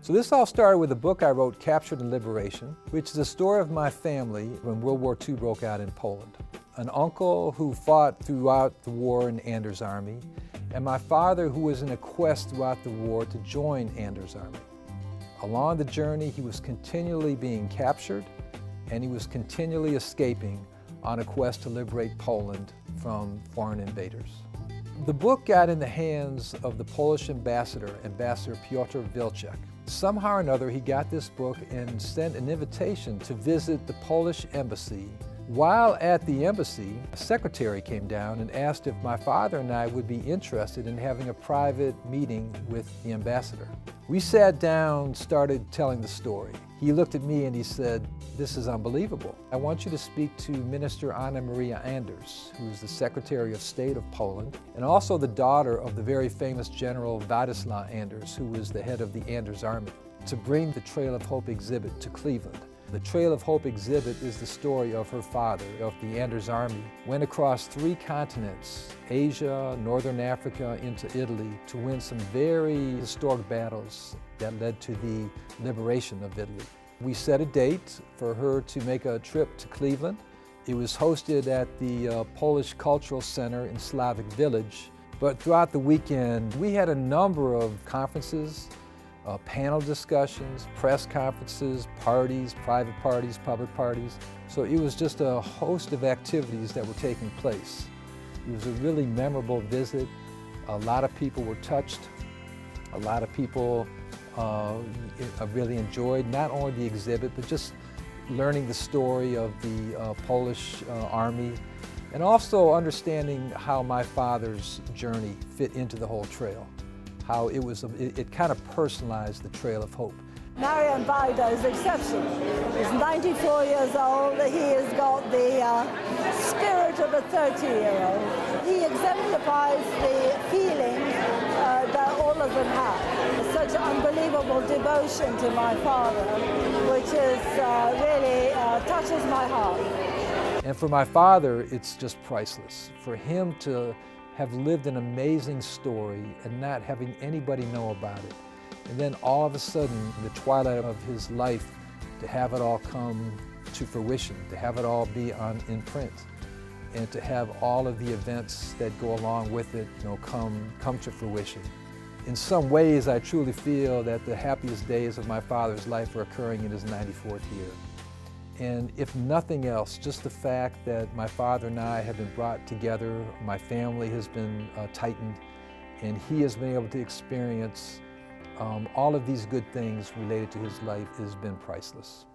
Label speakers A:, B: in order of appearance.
A: So this all started with a book I wrote, Captured in Liberation, which is a story of my family when World War II broke out in Poland. An uncle who fought throughout the war in Anders' army, and my father who was in a quest throughout the war to join Anders' army. Along the journey, he was continually being captured, and he was continually escaping on a quest to liberate Poland from foreign invaders. The book got in the hands of the Polish ambassador, Ambassador Piotr Wilczek. Somehow or another, he got this book and sent an invitation to visit the Polish embassy. While at the embassy, a secretary came down and asked if my father and I would be interested in having a private meeting with the ambassador. We sat down, started telling the story. He looked at me and he said, "This is unbelievable. I want you to speak to Minister Anna Maria Anders, who is the Secretary of State of Poland, and also the daughter of the very famous General Władysław Anders, who was the head of the Anders Army, to bring the Trail of Hope exhibit to Cleveland." The Trail of Hope exhibit is the story of her father, of the Anders Army, went across 3 continents, Asia, Northern Africa, into Italy, to win some very historic battles that led to the liberation of Italy. We set a date for her to make a trip to Cleveland. It was hosted at the Polish Cultural Center in Slavic Village, but throughout the weekend, we had a number of conferences, panel discussions, press conferences, parties, private parties, public parties. So it was just a host of activities that were taking place. It was a really memorable visit. A lot of people were touched. A lot of people really enjoyed not only the exhibit, but just learning the story of the Polish army, and also understanding how my father's journey fit into the whole trail. How it kind of personalized the Trail of Hope.
B: Marian Bajda is exceptional. He's 94 years old. He has got the spirit of a 30-year-old. He exemplifies the feelings that all of them have. Such unbelievable devotion to my father, which is really touches my heart.
A: And for my father, it's just priceless. For him to have lived an amazing story and not having anybody know about it. And then all of a sudden, in the twilight of his life, to have it all come to fruition, to have it all be in print, and to have all of the events that go along with it, come to fruition. In some ways, I truly feel that the happiest days of my father's life are occurring in his 94th year. And if nothing else, just the fact that my father and I have been brought together, my family has been tightened, and he has been able to experience all of these good things related to his life has been priceless.